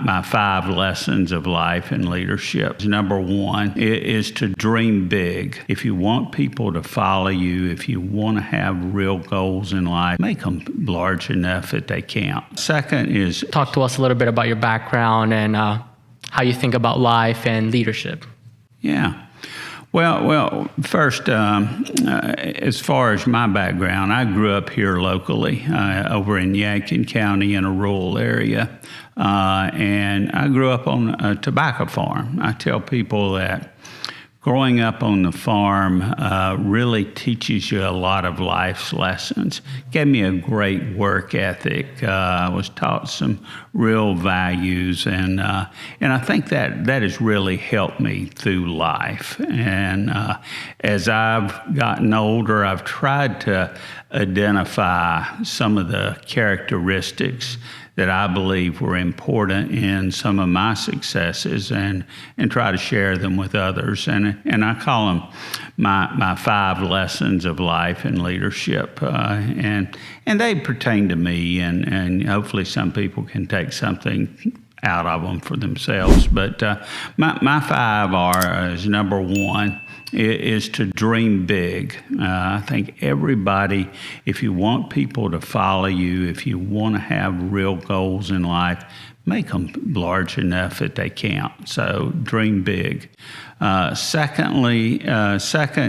my 5 lessons of life and leadership. Number 1 is to dream big. If you want people to follow you, if you want to have real goals in life, make them large enough that they count. Second is... Talk to us a little bit about your background and how you think about life and leadership. Yeah. Well, first, as far as my background, I grew up here locally, over in Yankton County in a rural area, and I grew up on a tobacco farm. I tell people that growing up on the farm really teaches you a lot of life's lessons. Gave me a great work ethic. I was taught some real values, and I think that has really helped me through life. And as I've gotten older, I've tried to identify some of the characteristics that I believe were important in some of my successes and try to share them with others. And I call them my 5 lessons of life and leadership. And they pertain to me, and hopefully some people can take something out of them for themselves. But my 5 are, is number 1, is to dream big. I think everybody, if you want people to follow you, if you want to have real goals in life, make them large enough that they count. So dream big. Second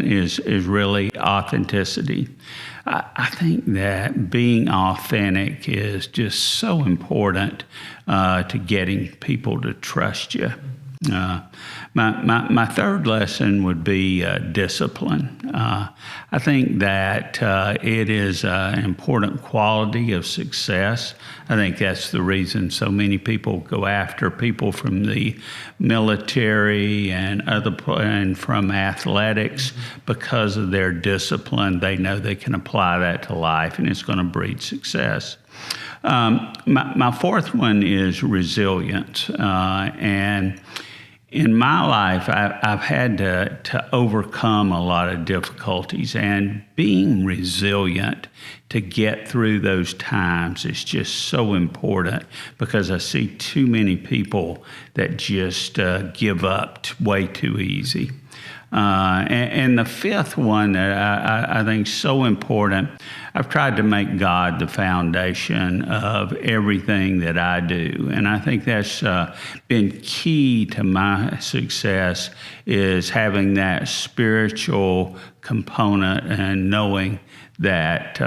is really authenticity. I think that being authentic is just so important to getting people to trust you. My third lesson would be discipline. I think that it is an important quality of success. I think that's the reason so many people go after people from the military and from athletics, because of their discipline. They know they can apply that to life, and it's going to breed success. My fourth one is resilience, and in my life, I've had to overcome a lot of difficulties, and being resilient to get through those times is just so important, because I see too many people that just give up way too easy. And the fifth one that I think is so important, I've tried to make God the foundation of everything that I do. And I think that's been key to my success, is having that spiritual component and knowing that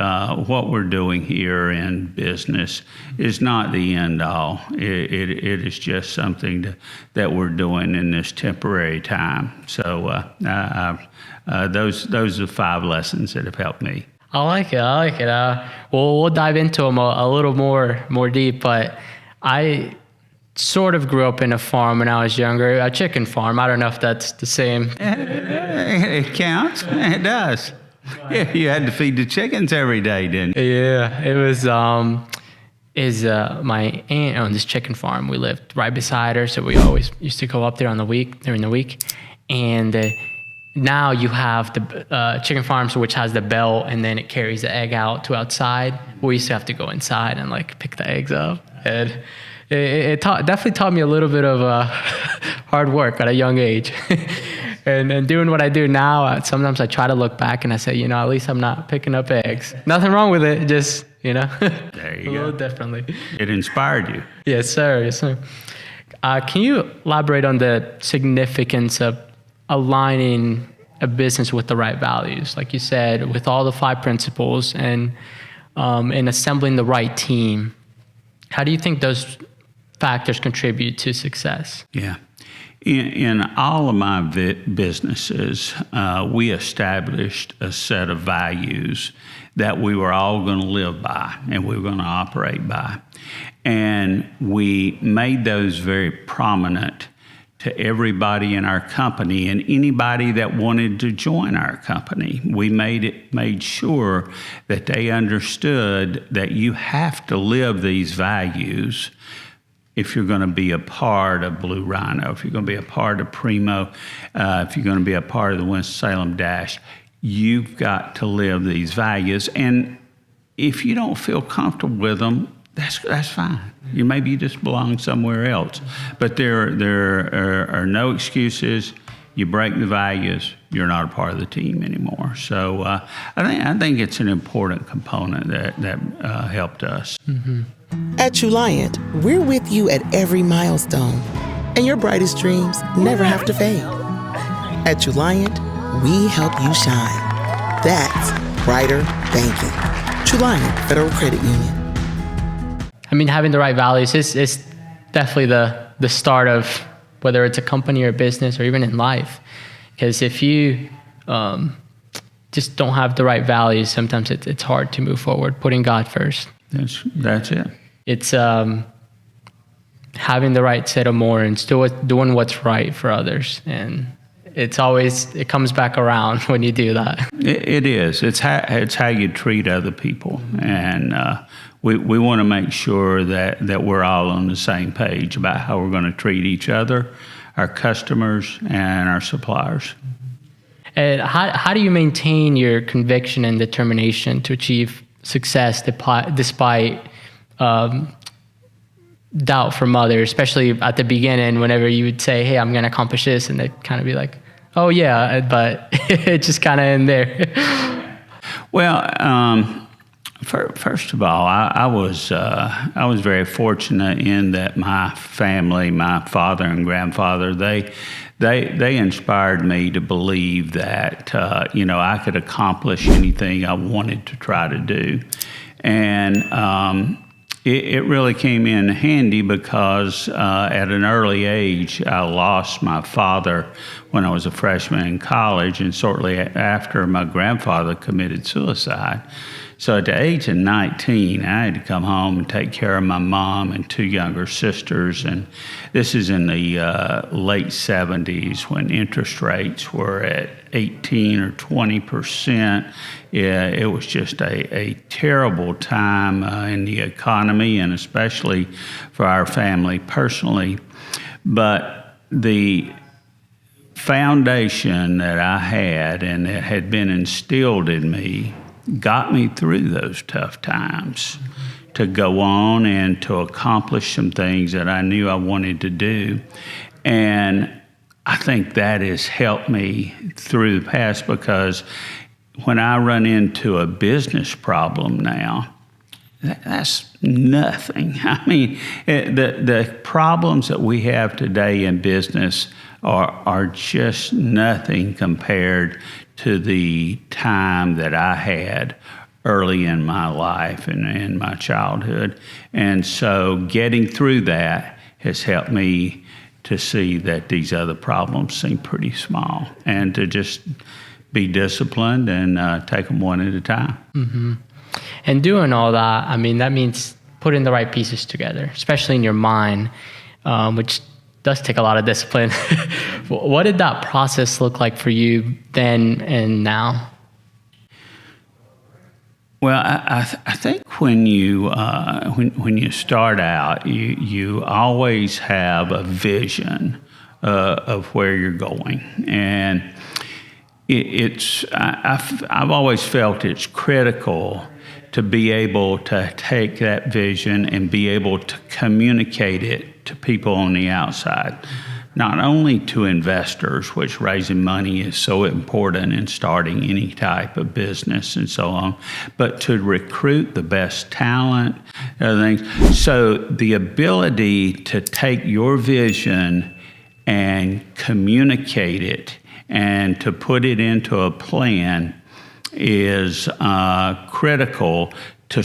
what we're doing here in business is not the end all. It is just something that we're doing in this temporary time. So those are 5 lessons that have helped me. I like it. We'll dive into them a little more deep, but I sort of grew up in a farm when I was younger, a chicken farm. I don't know if that's the same. It counts. It does. Yeah, you had to feed the chickens every day, didn't you? Yeah, it was. My aunt owned this chicken farm. We lived right beside her, so we always used to go up there during the week. And now you have the chicken farm, which has the bell, and then it carries the egg out to outside. We used to have to go inside and pick the eggs up. And it definitely taught me a little bit of hard work at a young age. And doing what I do now, sometimes I try to look back and I say, at least I'm not picking up eggs. Nothing wrong with it, just, there you a go. little differently. It inspired you. Yes, sir. Can you elaborate on the significance of aligning a business with the right values? Like you said, with all the 5 principles and assembling the right team, how do you think those factors contribute to success? Yeah. In all of my businesses, we established a set of values that we were all going to live by and we were going to operate by. And we made those very prominent to everybody in our company and anybody that wanted to join our company. We made sure that they understood that you have to live these values if you're going to be a part of Blue Rhino, if you're going to be a part of Primo, if you're going to be a part of the Winston-Salem Dash, you've got to live these values. And if you don't feel comfortable with them, that's fine. Maybe you just belong somewhere else. But there are no excuses. You break the values, you're not a part of the team anymore. So I think it's an important component that helped us. Mm-hmm. At Truliant, we're with you at every milestone, and your brightest dreams never have to fade. At Truliant, we help you shine. That's brighter banking. Truliant Federal Credit Union. I mean, having the right values is definitely the start of whether it's a company or a business or even in life. Because if you just don't have the right values, sometimes it's hard to move forward, putting God first. That's it. It's having the right set of morals, still doing what's right for others. And it comes back around when you do that. It is. It's how you treat other people. And we want to make sure that we're all on the same page about how we're going to treat each other, our customers, and our suppliers. And how do you maintain your conviction and determination to achieve success despite doubt from others, especially at the beginning, whenever you would say, hey, I'm going to accomplish this, and they'd kind of be like, oh yeah, but it's just kind of in there. Well, first of all, I was very fortunate in that my family, my father and grandfather, they inspired me to believe that I could accomplish anything I wanted to try to do, and it really came in handy because at an early age, I lost my father when I was a freshman in college, and shortly after, my grandfather committed suicide. So at the age of 19, I had to come home and take care of my mom and two younger sisters. And this is in the late 70s when interest rates were at 18 or 20%. Yeah, it was just a terrible time in the economy, and especially for our family personally. But the foundation that I had and that had been instilled in me got me through those tough times to go on and to accomplish some things that I knew I wanted to do. And I think that has helped me through the past, because when I run into a business problem now, that's nothing. I mean, the problems that we have today in business are just nothing compared to the time that I had early in my life and in my childhood. And so getting through that has helped me to see that these other problems seem pretty small, and to just be disciplined and take them one at a time. Mm-hmm. And doing all that, I mean, that means putting the right pieces together, especially in your mind, which does take a lot of discipline. What did that process look like for you then and now? Well, I think when you start out, you always have a vision of where you're going, and I've always felt it's critical to be able to take that vision and be able to communicate it to people on the outside, not only to investors, which raising money is so important in starting any type of business and so on, but to recruit the best talent, other things. So the ability to take your vision and communicate it and to put it into a plan is critical to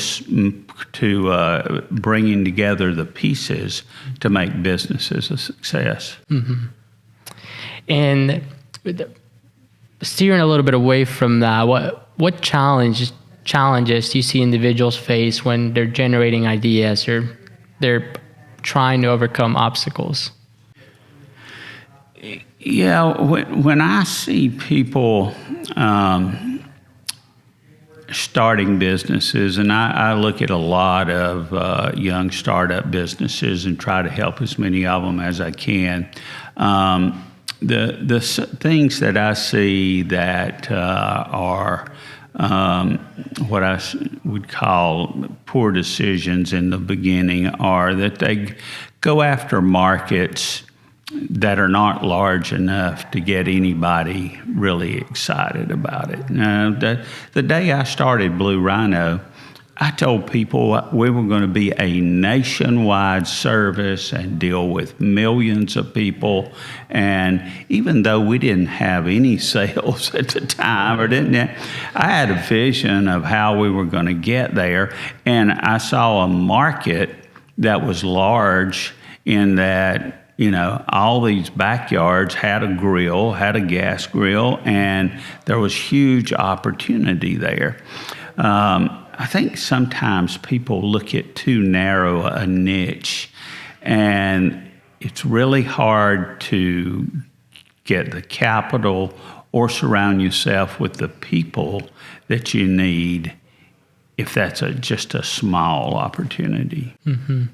bringing together the pieces to make businesses a success. Mm-hmm. And steering a little bit away from that, what challenges do you see individuals face when they're generating ideas or they're trying to overcome obstacles? Yeah, when I see people starting businesses, and I look at a lot of young startup businesses and try to help as many of them as I can. The things that I see that are what would call poor decisions in the beginning are that they go after markets that are not large enough to get anybody really excited about it. Now, the day I started Blue Rhino, I told people we were going to be a nationwide service and deal with millions of people. And even though we didn't have any sales at the time, I had a vision of how we were going to get there. And I saw a market that was large in that, all these backyards had a grill, had a gas grill, and there was huge opportunity there. I think sometimes people look at too narrow a niche, and it's really hard to get the capital or surround yourself with the people that you need if that's just a small opportunity. Mm-hmm.